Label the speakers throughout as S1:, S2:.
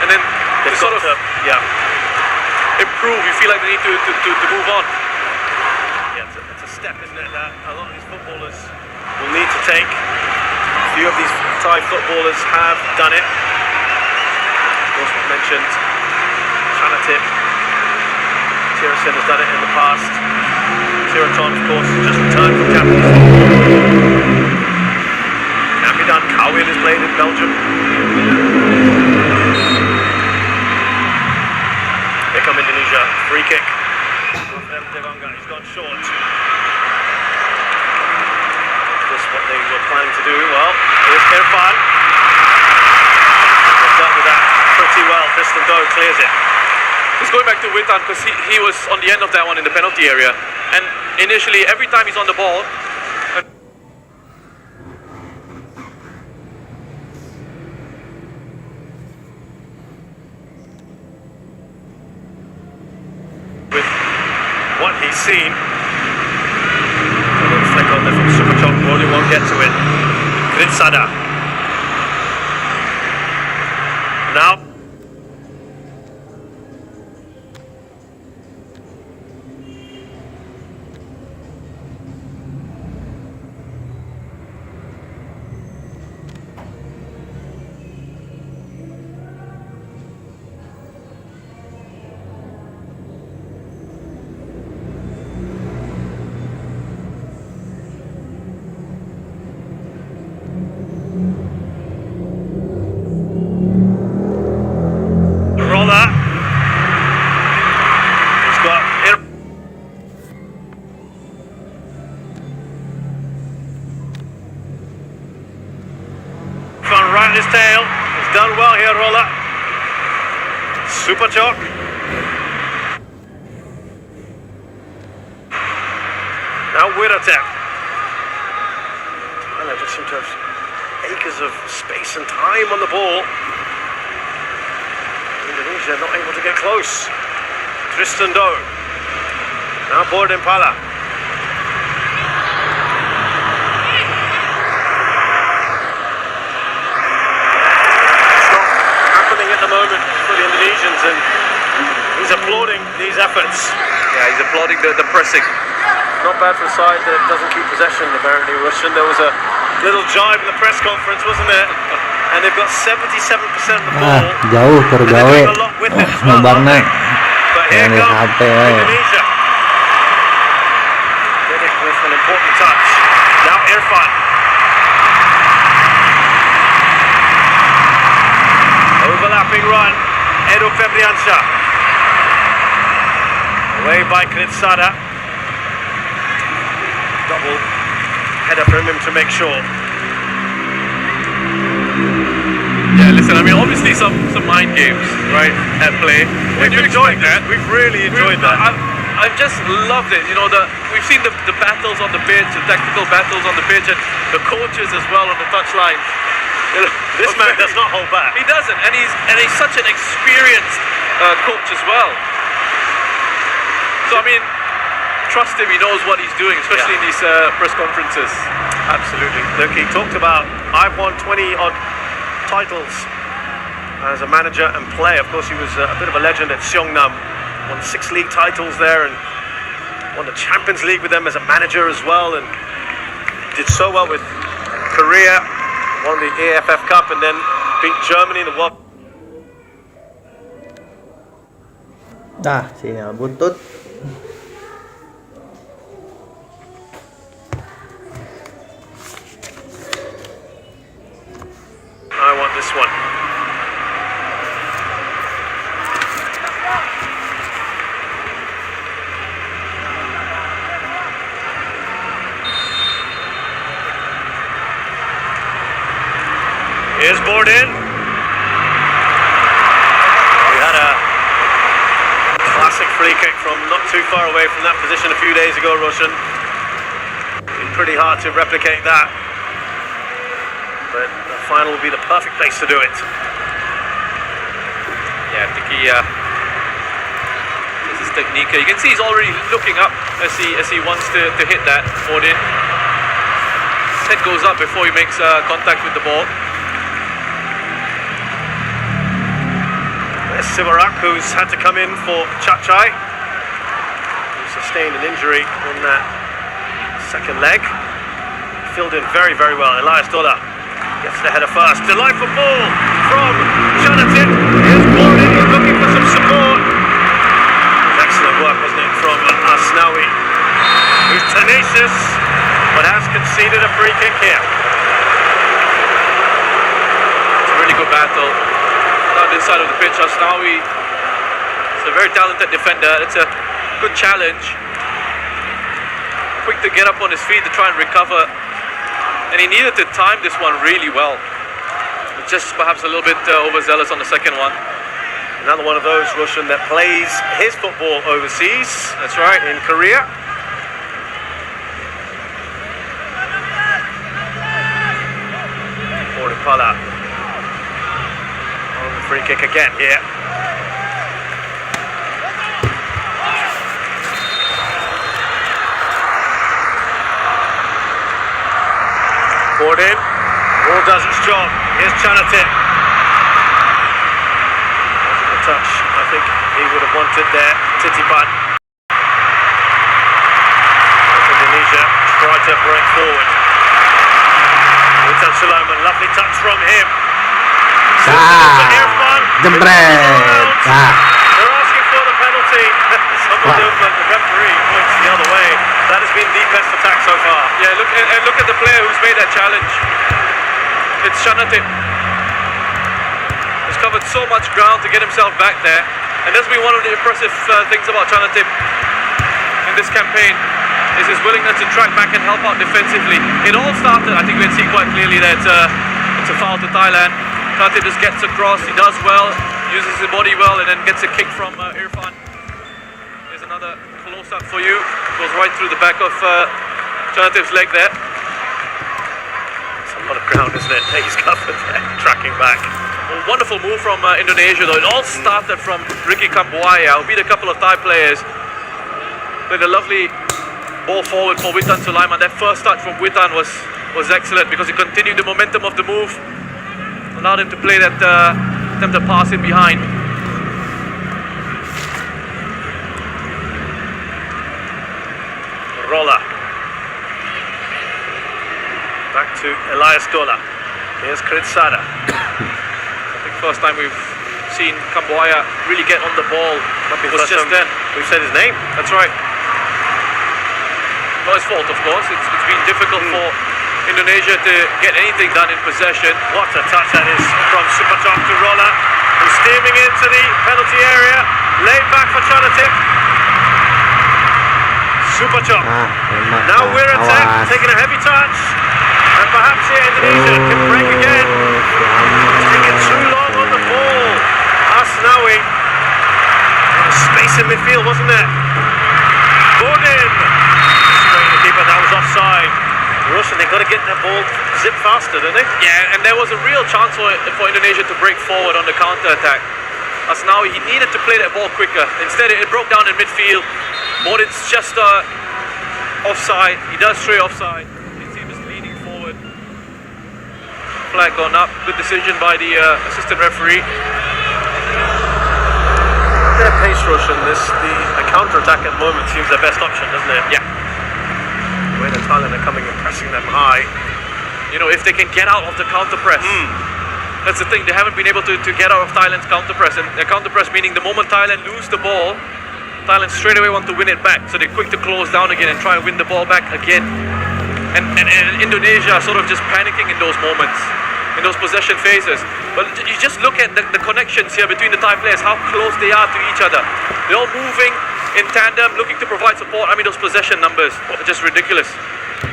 S1: and then to sort of improve, you feel like they need to move on.
S2: Yeah, it's a step, isn't it, that a lot of these footballers will need to take. A few of these Thai footballers have done it. Of course, we've mentioned Chanatip. Tirasin has done it in the past. Tiraton, of course, just returned from Japanese football. Can be done. Kawin has played in Belgium. Here come Indonesia. Free kick. He's gone short. Is this what they were planning to do? Well, here's Irfan. They've dealt with that pretty well. Tristan Doe clears it.
S1: Just going back to Witan, because he was on the end of that one in the penalty area, and initially every time he's on the ball,
S2: with what he's seen, a little flick on there from Superchok, Rolling won't get to it. Grinsada. Now his tail. He's done well here, Rolla. Superchok. Now Wiratep. And they just seem to have acres of space and time on the ball. Indonesia not able to get close. Tristan Doe. Now Borden Pala. And he's applauding these efforts.
S1: yeah, he's applauding the pressing.
S2: Not bad for a side that doesn't keep possession, apparently, Russian. There was a little jibe in the press conference, wasn't there? And they've got 77% of the ball.
S3: Jauh tergawe. Ngebarna.
S2: But here comes Indonesia. Did it with an important touch. Now Irfan. Overlapping run. Edo Febriansyah. Away by Grinsada. Double header from him to make sure.
S1: Yeah, listen, I mean, obviously some mind games, right, at play.
S2: We've enjoyed that. We've really enjoyed that.
S1: I've just loved it. You know, we've seen the battles on the pitch, the tactical battles on the pitch, and the coaches as well on the touchline.
S2: This man does not hold back.
S1: He doesn't, and he's such an experienced coach as well. So I mean, trust him. He knows what he's doing, especially in these press conferences.
S2: Absolutely. Look, he talked about, I've won 20 odd titles as a manager and player. Of course, he was a bit of a legend at Seongnam. Won 6 league titles there and won the Champions League with them as a manager as well, and did so well with Korea. Won the AFF Cup and then beat Germany in the World.
S3: Dah, sinyal butut.
S2: I want this one. Here's Borden. We had a classic free kick from not too far away from that position a few days ago, Roshan. Been pretty hard to replicate that. But the final will be the perfect place to do it.
S1: Yeah, I think this is technique. You can see he's already looking up as he wants to hit that. Borden. His head goes up before he makes contact with the ball.
S2: Sivarak, who's had to come in for Chachai, who sustained an injury in that second leg. Filled in very, very well. Elias Dola gets the header first. Delightful ball from Jonathan. Here's Gordon, he's looking for some support. Excellent work, wasn't it, from Asnawi, who's tenacious, but has conceded a free kick here.
S1: It's a really good battle. Down this side of the pitch, Asnawi is a very talented defender. It's a good challenge. Quick to get up on his feet to try and recover. And he needed to time this one really well. Just perhaps a little bit overzealous on the second one.
S2: Another one of those, Roshan, that plays his football overseas.
S1: That's right.
S2: In Korea. Pala on the free kick again here. Gordon, ball does its job. Here's Chanatit. A touch, I think he would have wanted there. Titipan. Indonesia try to break forward. Sulaiman, lovely touch from him.
S3: Jembret.
S2: They're asking for the penalty. Some of them, the referee points the other way. That has been the best attack so far.
S1: Yeah, look at the player who's made that challenge. It's Shanatip. He's covered so much ground to get himself back there, and that's been one of the impressive things about Shanatip in this campaign. Is his willingness to track back and help out defensively. It all started, I think we can see quite clearly that it's a foul to Thailand. Shanatip just gets across, he does well, uses his body well, and then gets a kick from Irfan. Here's another close-up for you. Goes right through the back of Shanatip's leg there.
S2: It's a lot of ground, isn't it? He's covered there, tracking back.
S1: A wonderful move from Indonesia though. It all started from Ricky Kambuaya, who beat a couple of Thai players. Played a lovely ball forward for Witan Sulaiman. That first touch from Witan was excellent because it continued the momentum of the move, allowed him to play that attempted pass in behind.
S2: Rolla. Back to Elias Dola. Here's Kritsada.
S1: I think first time we've seen Kambuaya really get on the ball. It was just then.
S2: We've said his name.
S1: That's right. Not his fault, of course. It's been difficult for Indonesia to get anything done in possession.
S2: What a touch that is from Supachok to Rolla, who's steaming into the penalty area. Laid back for Chanatit. Supachok. Now we're attacked, taking a heavy touch. And perhaps here Indonesia can break again. It's taking too long on the ball. Asnawi. Space in midfield, wasn't there? Gordon. But that was offside. Russian, they've got to get that ball zipped faster, don't they?
S1: Yeah, and there was a real chance for Indonesia to break forward on the counter-attack. Asnawi, he needed to play that ball quicker. Instead, it broke down in midfield. But it's just offside. He does stray offside. His team is leaning forward. Flag gone up. Good decision by the assistant referee.
S2: Their pace, Russian. The counter-attack at the moment seems their best option, doesn't it?
S1: Yeah.
S2: The way the Thailand are coming and pressing them high.
S1: You know, if they can get out of the counter press. That's the thing, they haven't been able to get out of Thailand's counter press. And their counter press meaning the moment Thailand lose the ball, Thailand straight away want to win it back. So they're quick to close down again and try and win the ball back again. And Indonesia are sort of just panicking in those moments, in those possession phases. But you just look at the connections here between the Thai players, how close they are to each other. They're all moving in tandem, looking to provide support. I mean, those possession numbers are just ridiculous.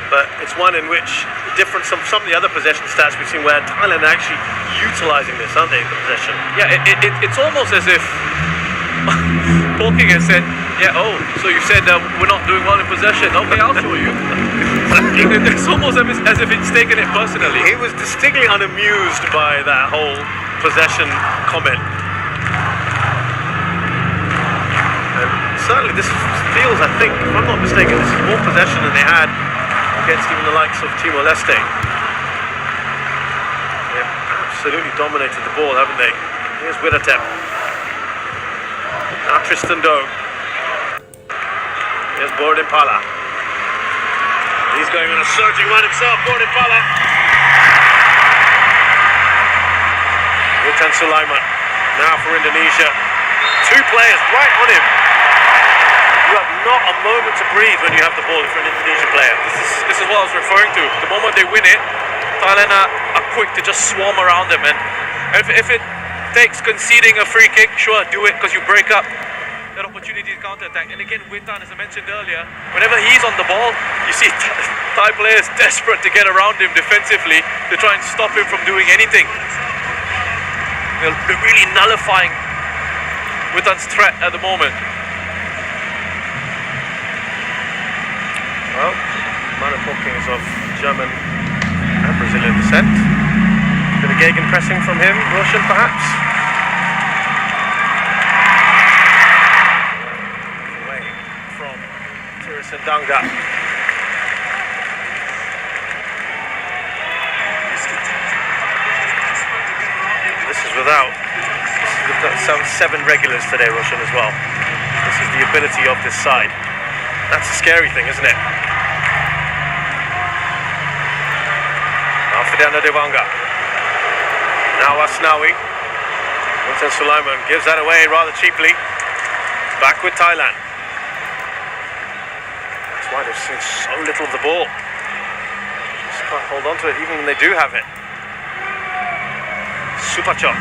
S2: But it's one in which, different from some of the other possession stats we've seen, where Thailand are actually utilising this, aren't they, the possession?
S1: Yeah, it's almost as if Paul King has said, yeah, oh, so you said we're not doing well in possession. Okay, I'll show you. It's almost as if it's taken it personally.
S2: He was distinctly unamused by that whole possession comment. Certainly this feels, I think, if I'm not mistaken, this is more possession than they had against even the likes of Timor-Leste. They've absolutely dominated the ball, haven't they? Here's Wiratep. Now Tristan Doe. Here's Bola. He's going on a surging run himself, Bola. Witan Sulaiman. Now for Indonesia. 2 players right on him. You have not a moment to breathe when you have the ball for an Indonesian player.
S1: This is what I was referring to. The moment they win it, Thailand are quick to just swarm around them. And if it takes conceding a free kick, sure, do it, because you break up that opportunity to counter-attack. And again, Witan, as I mentioned earlier, whenever he's on the ball, you see Thai players desperate to get around him defensively to try and stop him from doing anything. They're really nullifying Witan's threat at the moment.
S2: Well, Manu Talking is of German and Brazilian descent. Bit of gegenpressing from him, Russian perhaps. Away from Tirisen Danga. This is without some 7 regulars today, Russian as well. This is the ability of this side. That's a scary thing, isn't it? Alfredo Dewanga. Now Asnawi. Witan Sulaiman gives that away rather cheaply. Back with Thailand. That's why they've seen so little of the ball. Just can't hold on to it even when they do have it. Supachok.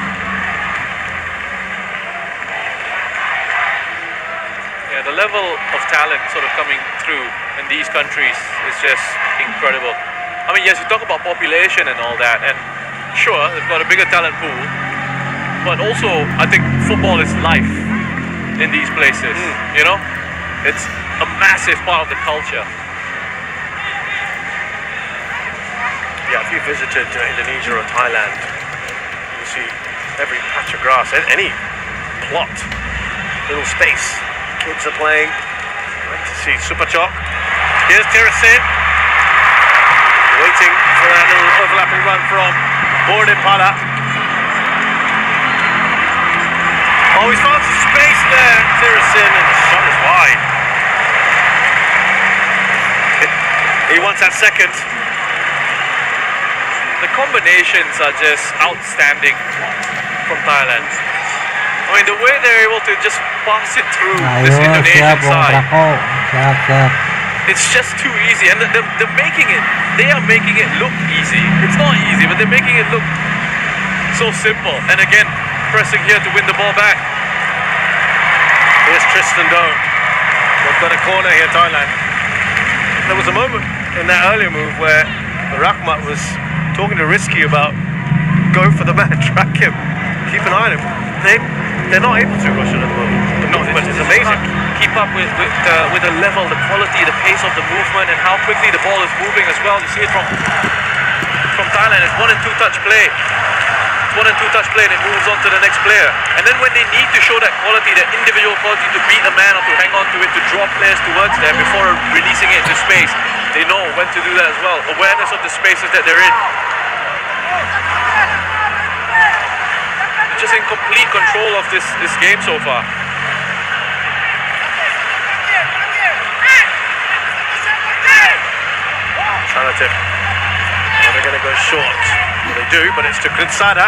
S1: Yeah, the level of talent sort of coming through in these countries is just incredible. I mean, yes, you talk about population and all that, and sure, they've got a bigger talent pool, but also, I think football is life in these places, you know? It's a massive part of the culture.
S2: Yeah, if you visited Indonesia or Thailand, you see every patch of grass, any plot, little space. Kids are playing. Like to see Supachok. Here's Tirisen. Waiting for that little overlapping run from Bola. Oh, he's found some space there, Tirisen, and the shot is wide. He wants that second.
S1: The combinations are just outstanding from Thailand. I mean, the way they're able to just pass it through this
S3: Ayo,
S1: Indonesian
S3: siap, Wong
S1: side,
S3: Prako. Siap.
S1: it's just too easy. And they're making it, they are making it look easy. It's not easy, but they're making it look so simple. And again, pressing here to win the ball back.
S2: Here's Tristan Doe. They've got a corner here, Thailand. There was a moment in that earlier move where Rahmat was talking to Risky about go for the man, track him, keep an eye on him. They're not able to, Russian, at the moment. The movement is amazing.
S1: Keep up with the level, the quality, the pace of the movement, and how quickly the ball is moving as well. You see it from Thailand. It's 1 and 2 touch play. It's 1 and 2 touch play, and it moves on to the next player. And then when they need to show that quality, that individual quality, to beat a man or to hang on to it, to draw players towards them before releasing it into space, they know when to do that as well. Awareness of the spaces that they're in. Just in complete control of this game so far.
S2: Alternative. Now they're going to go short. Well, they do, but it's to Grinsada.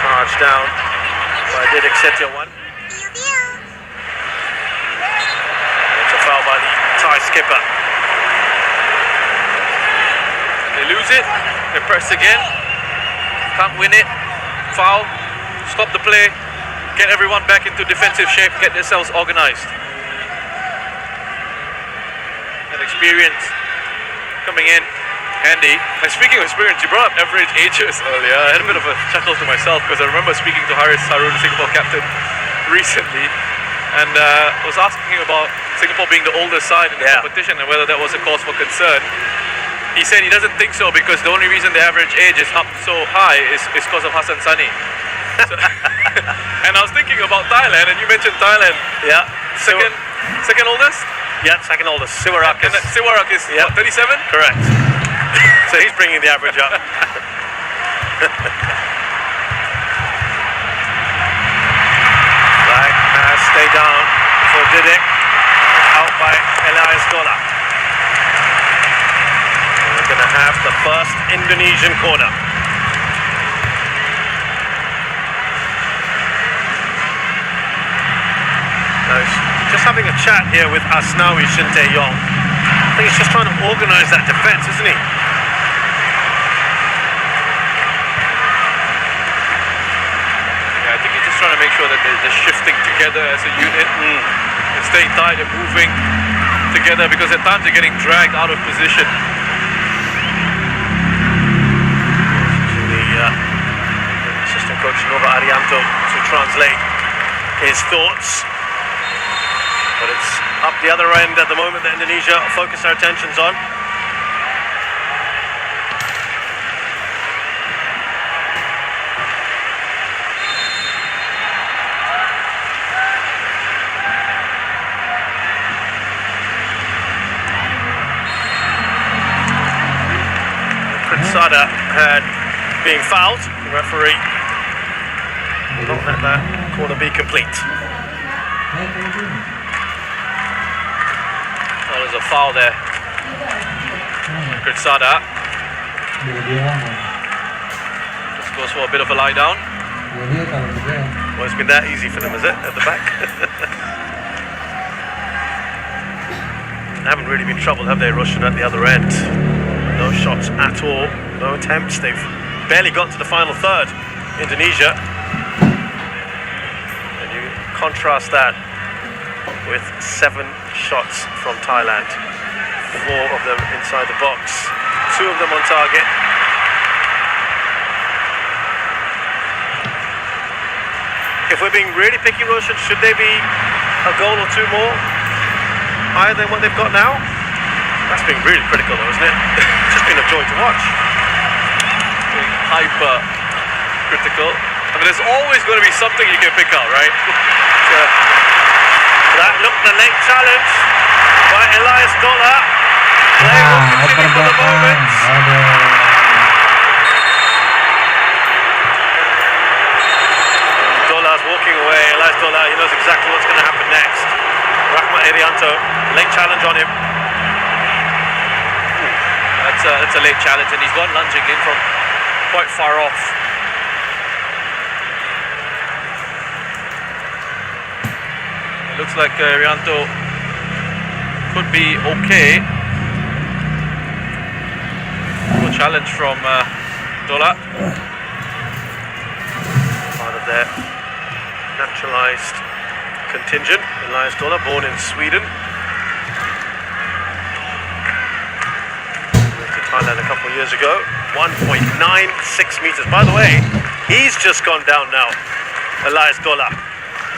S2: Charged down by Didik Setiawan. It's a foul by the Thai skipper.
S1: They lose it. They press again. Can't win it. Foul, stop the play, get everyone back into defensive shape, get themselves organized. And experience coming in handy. And speaking of experience, you brought up average ages earlier. I had a bit of a chuckle to myself because I remember speaking to Haris Harun, Singapore captain, recently, and was asking him about Singapore being the oldest side in the competition and whether that was a cause for concern. He said he doesn't think so because the only reason the average age is up so high is because of Hassan Sani. So, and I was thinking about Thailand, and you mentioned Thailand.
S2: Yeah.
S1: Second oldest?
S2: Yeah, second oldest. Siwarak is,
S1: Siwarak is what, 37?
S2: Correct. So he's bringing the average up. Flag first Indonesian corner. Now he's just having a chat here with Asnawi Sinteyong. I think he's just trying to organise that defence, isn't he?
S1: Yeah, I think he's just trying to make sure that they're shifting together as a unit and staying tight and moving together, because at times they're getting dragged out of position.
S2: The assistant coach Nova Arianto to translate his thoughts. But it's up the other end at the moment that Indonesia focus our attentions on. Sada had being fouled. The referee will not let that corner be complete.
S1: Well, there's a foul there. Sada just goes for a bit of a lie down.
S2: Well, it's been that easy for them, is it, at the back? They haven't really been troubled, have they, Russian at the other end? No shots at all, no attempts. They've barely got to the final third, Indonesia. And you contrast that with 7 shots from Thailand. 4 of them inside the box, 2 of them on target. If we're being really picky, Roshan, should they be a goal or 2 more higher than what they've got now? That's being really critical though, isn't it? It's just been a joy to watch.
S1: Being hyper critical. I mean, there's always going to be something you can pick out, right?
S2: That looked the late challenge by Elias Bola. Play will continue for the moment. Dola's walking away. Elias Bola, he knows exactly what's going to happen next. Rahmat Irianto, late challenge on him.
S1: That's a late challenge, and he's gone lunging in from quite far off. It looks like Rianto could be okay. Good challenge from Dola.
S2: Part of their naturalised contingent. Elias Dola, born in Sweden. Thailand a couple of years ago, 1.96 meters. By the way, he's just gone down now, Elias Dola.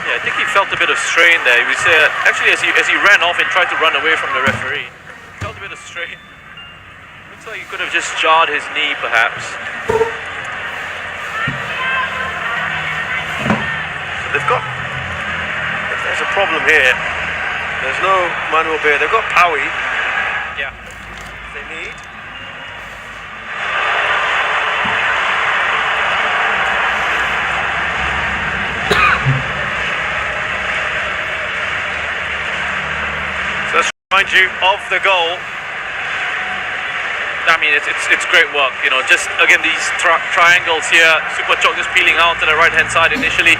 S1: Yeah, I think he felt a bit of strain there. He was actually as he ran off and tried to run away from the referee, he felt a bit of strain. Looks like he could have just jarred his knee, perhaps.
S2: So they've got. If there's a problem here, there's no Manuel Beer. They've got Paui.
S1: Yeah.
S2: They need. Remind you of the goal.
S1: I mean, it's great work, you know. Just again these triangles here. Super Chok just peeling out to the right hand side initially.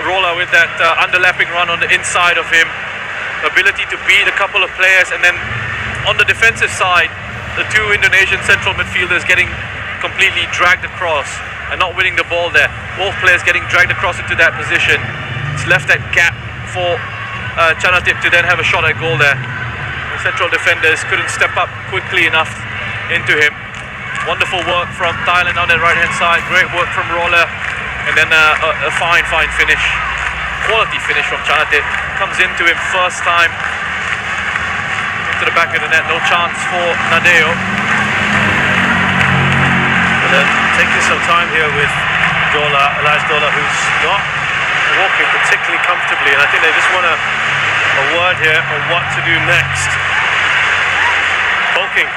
S1: Roller with that underlapping run on the inside of him. Ability to beat a couple of players, and then on the defensive side, the 2 Indonesian central midfielders getting completely dragged across and not winning the ball there. Both players getting dragged across into that position. It's left that gap for Chanatip to then have a shot at goal there. The central defenders couldn't step up quickly enough into him. Wonderful work from Thailand on the right hand side. Great work from Roller, and then a fine finish, quality finish from Chanatip. Comes into him first time into the back of the net. No chance for Nadeo.
S2: But taking some time here with Dola, Elias Dola, who's not walking particularly comfortably, and I think they just want a word here on what to do next. Polking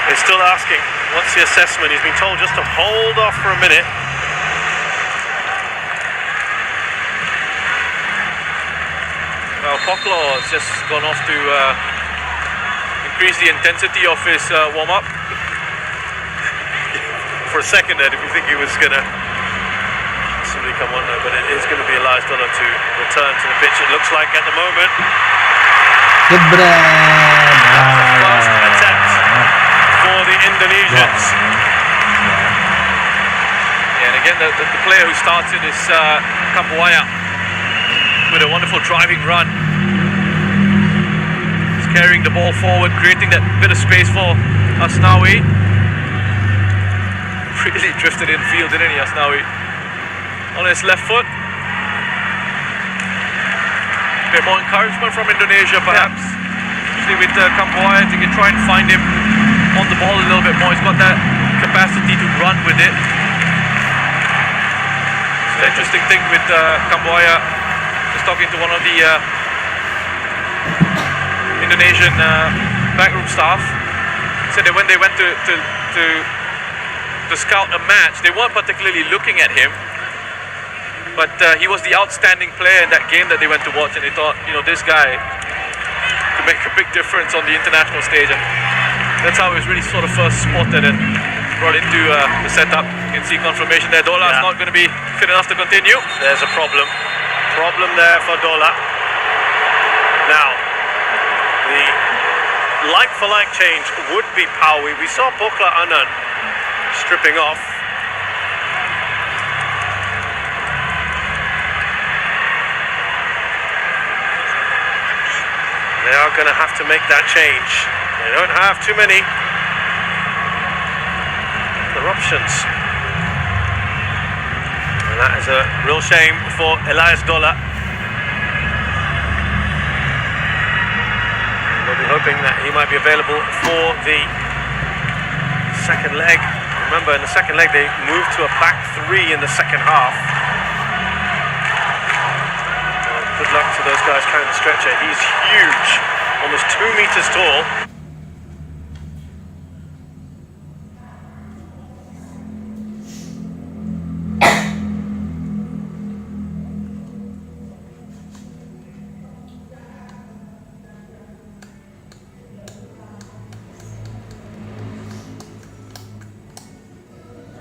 S2: is still asking, what's the assessment? He's been told just to hold off for a minute.
S1: Well, Poklo has just gone off to increase the intensity of his warm-up.
S2: for a second there, if you think he was going to possibly come on there, but it is going to be Elias Dollar to return to the pitch, it looks like at the moment. First attempt for the Indonesians.
S1: Yeah, and again, the player who started is Kambuaya with a wonderful driving run. He's carrying the ball forward, creating that bit of space for Asnawi. Really drifted in field, didn't he, Asnawi? On his left foot. A bit more encouragement from Indonesia, perhaps. Especially with Kambuaya, to try and find him on the ball a little bit more. He's got that capacity to run with it. The interesting thing with Kambuaya, just talking to one of the Indonesian backroom staff, said that when they went to scout a match, they weren't particularly looking at him, but he was the outstanding player in that game that they went to watch, and they thought, you know, this guy could make a big difference on the international stage, and that's how he was really sort of first spotted and brought into the setup. You can see confirmation there. Dola is not going to be fit enough to continue.
S2: There's a problem there for Dola. Now, the like-for-like change would be Paui. We saw Bokla Anan stripping off. They are going to have to make that change. They don't have too many other options. And that is a real shame for Elias Dola. We'll be hoping that he might be available for the second leg. Remember, in the second leg, they moved to a back three in the second half. Good luck to those guys carrying the stretcher. He's huge, almost 2 meters tall.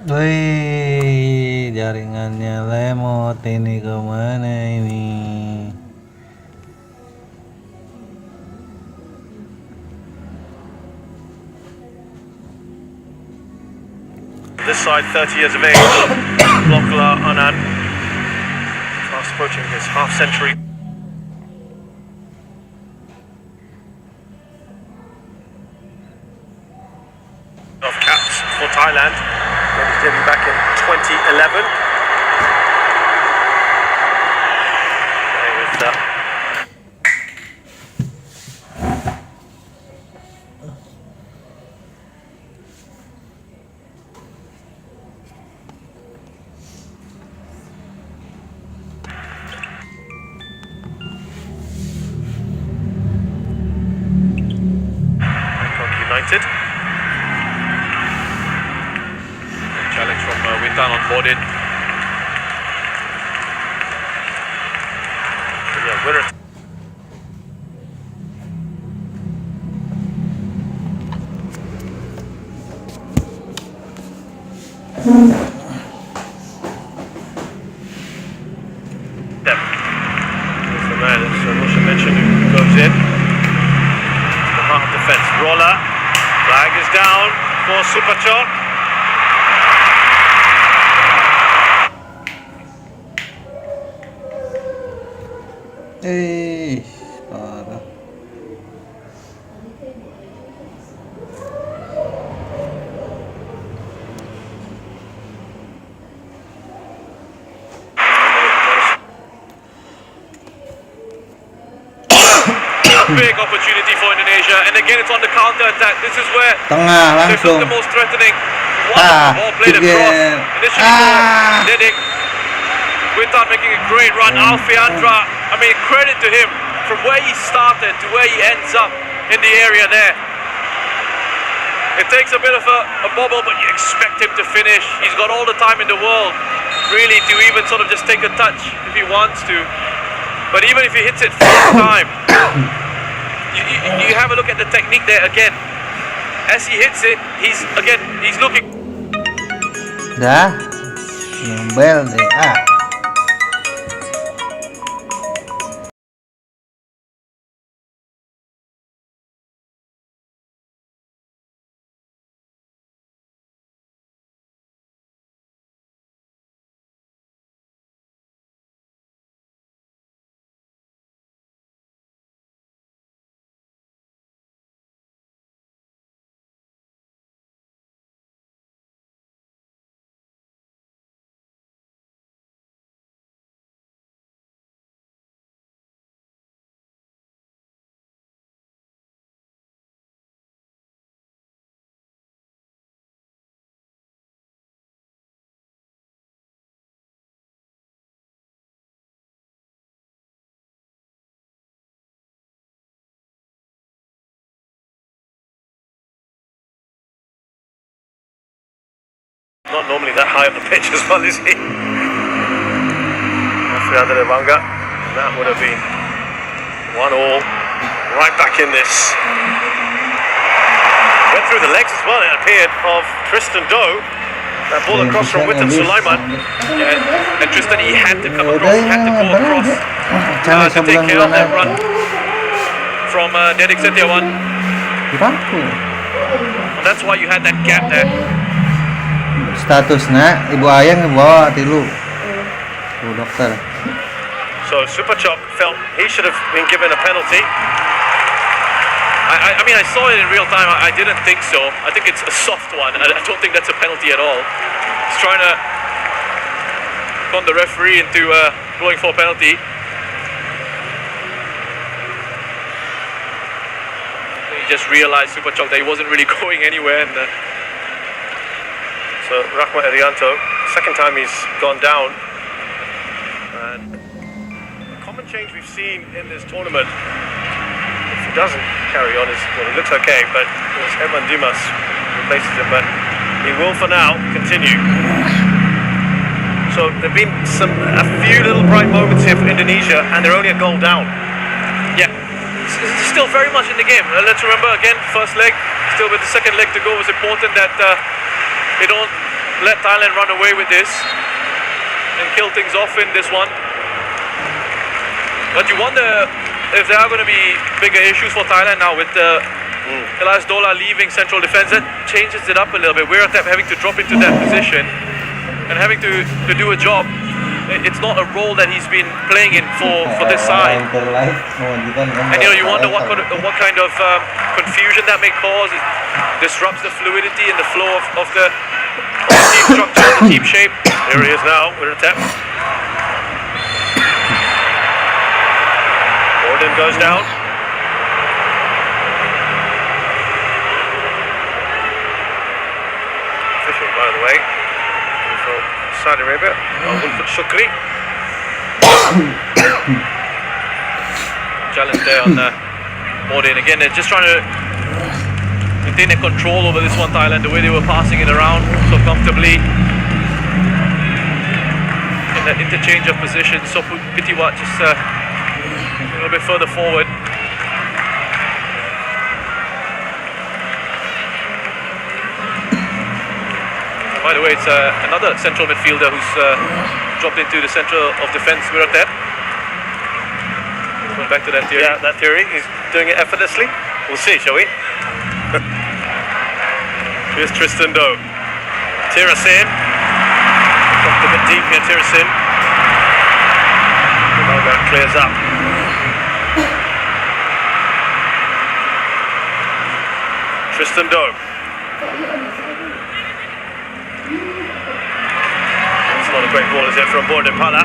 S3: Wih, jaringannya lemot ini, kemana ini?
S2: This side, 30 years of age, Blokla Anan, fast approaching his half-century. Of caps for Thailand. Made his debut back in 2011. With that. United.
S1: Challenge from Wintan on board in.
S2: Yeah, winner. There's the man, as Russia mentioned, who goes in. The half defense. Roller. Flag is down for Superchok.
S3: Parah.
S1: Big opportunity for Indonesia, and again it's on the counter attack. This is where
S3: Tengah
S1: they look
S3: langsung.
S1: the most threatening. Wonderful ball played across. Initially for Dedik. Wintan making a great run. Alfiandra, I mean, credit to him from where he started to where he ends up in the area there. It takes a bit of a bobble, but you expect him to finish. He's got all the time in the world, really, to even sort of just take a touch if he wants to. But even if he hits it first time, you have a look at the technique there again. As he hits it, he's looking.
S3: Dah. Nembel deh.
S2: Not normally that high up the pitch as well, is he? That would have been 1-1. Right back in this. Went through the legs as well, it appeared, of Tristan Doe. That ball across from Witten Sulaiman.
S1: Yeah, and Tristan, he had to come across, he had to go across to take care of that run from Dedik Setiawan. And that's why you had that gap there.
S3: Statusnya ibu ayang bawa tilu. Tuh dokter.
S2: So Superchop felt he should have been given a penalty.
S1: I mean, I saw it in real time. I didn't think so. I think it's a soft one. I don't think that's a penalty at all. He's trying to con the referee into going for a penalty. He just realized, Superchop, that he wasn't really going anywhere. And,
S2: so Rahmat Irianto, second time he's gone down. And a common change we've seen in this tournament, if he doesn't carry on, well, he looks okay, but it's Evan Dimas replaces him, but he will for now continue. So there've been a few little bright moments here for Indonesia, and they're only a goal down.
S1: Yeah, it's still very much in the game. Let's remember again, first leg, still with the second leg to go, was important that they don't let Thailand run away with this and kill things off in this one. But you wonder if there are going to be bigger issues for Thailand now with Elias Dola leaving central defence. That changes it up a little bit. We're having to drop into that position and having to do a job. It's not a role that he's been playing in for this side. And you wonder what kind of confusion that may cause. It disrupts the fluidity and the flow of the team structure, the team shape.
S2: Here he is now with an attempt. Gordon goes down. Official, by the way, from Saudi Arabia, Wilfred Shukri.
S1: Challenge there on Morden. Again, they're just trying to maintain their control over this one, Thailand, the way they were passing it around so comfortably. In that interchange of positions, so Pitiwat just a little bit further forward. By the way, it's another central midfielder who's dropped into the center of defense, Wiratep. Going back to that theory.
S2: Yeah, that theory. He's doing it effortlessly. We'll see, shall we? Here's Tristan Doe. Tirasin. Dropped a bit deep here, Tirasin. Babak clears up. Tristan Doe. It's not a great ball, is it, from Borden Pala?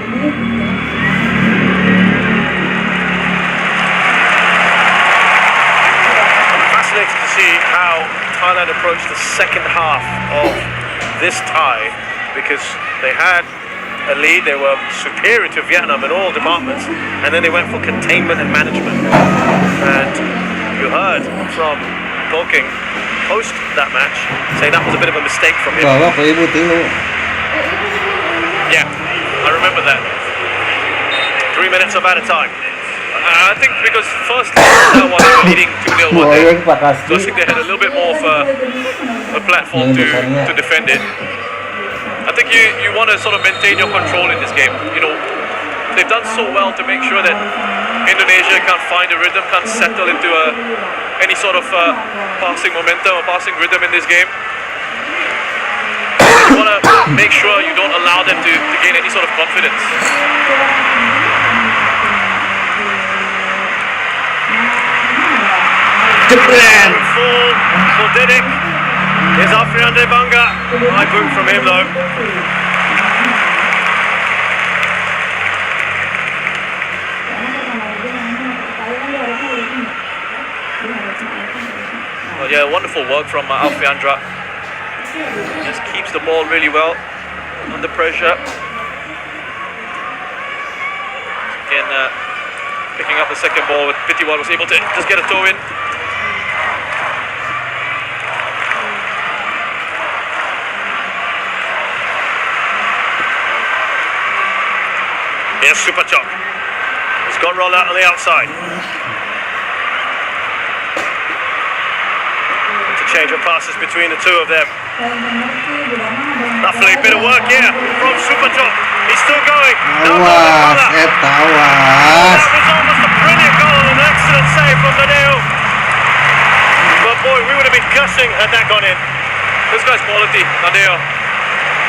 S2: Fascinated to see how Thailand approached the second half of this tie, because they had a lead, they were superior to Vietnam in all departments, and then they went for containment and management. And you heard from Talking post that match saying that was a bit of a mistake from him. Yeah, I remember that. 3 minutes of added time.
S1: I think because first that one they were leading 2-0 one day, so I think they had a little bit more of a platform to defend it. think you want to sort of maintain your control in this game. You know, they've done so well to make sure that Indonesia can't find a rhythm, can't settle into any sort of passing momentum or passing rhythm in this game. You want to make sure you don't allow them to gain any sort of confidence.
S3: Jebret.
S2: Full for Didik. Here's Afriande Banga. High boot from him though.
S1: Well, yeah, wonderful work from Alfiandra. Just keeps the ball really well under pressure. Again, picking up the second ball with Pitiwal was able to just get a toe in.
S2: Here's Super Chop. He's got rolled out on the outside. Interchange of passes between the two of them. Lovely bit of work here from Super Chop. He's still going.
S3: Awas, awas.
S2: That was almost a brilliant goal and an excellent save from Nadeo. But boy, we would have been gushing had that gone in.
S1: This guy's quality, Nadeo.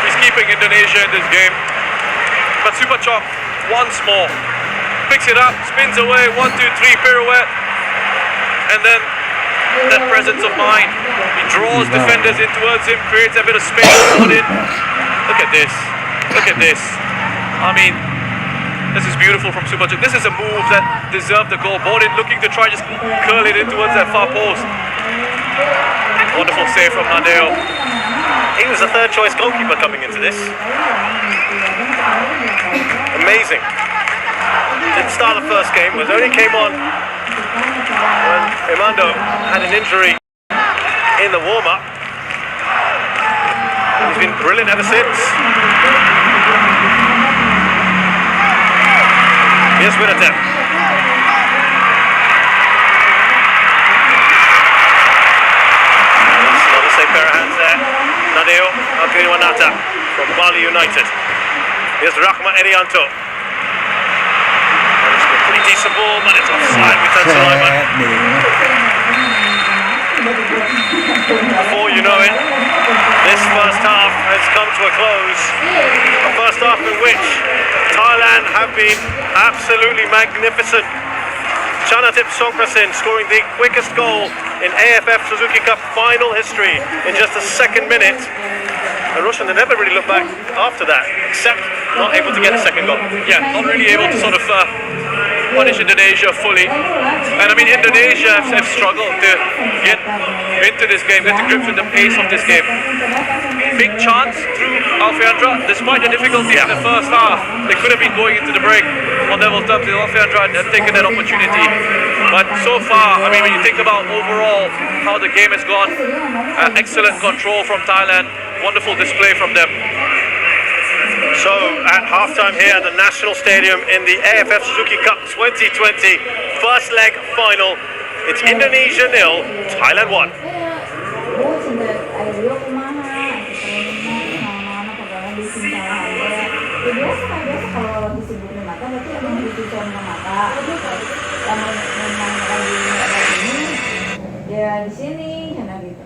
S1: He's keeping Indonesia in this game. But Super Chop once more picks it up, spins away, 1, 2, 3 pirouette, and then that presence of mind. He draws defenders in towards him, creates a bit of space to put in. Look at this. Look at this. I mean, this is beautiful from Super Chop. This is a move that deserved the goal. Bodin looking to try just curl it in towards that far post. Wonderful save from Nadeo.
S2: He was the third choice goalkeeper coming into this. Amazing. Didn't start the first game, but only came on when Imando had an injury in the warm-up. He's been brilliant ever since. Here's Winnetep. Another safe pair of hands there. Nadeo Alkiniwanata from Bali United. Here's Rahma Erianto. It's a pretty decent ball, but it's offside with Cilamaya. Before you know it, this first half has come to a close. A first half in which Thailand have been absolutely magnificent. Chanatip Songkrasin scoring the quickest goal in AFF Suzuki Cup final history in just the second minute. And Russian, they never really looked back after that, except not able to get a second goal.
S1: Yeah, not really able to sort of punish Indonesia fully. And I mean, Indonesia have struggled to get into this game, get to grips with the pace of this game. Big chance through Alfiandra, despite the difficulty in the first half. They could have been going into the break on level terms if Alfiandra had taken that opportunity. But so far, I mean, when you think about overall how the game has gone, excellent control from Thailand, wonderful display from them.
S2: So at halftime here at the National Stadium in the AFF Suzuki Cup 2020 first leg final, it's Indonesia 0, Thailand 1.
S4: Ya di sini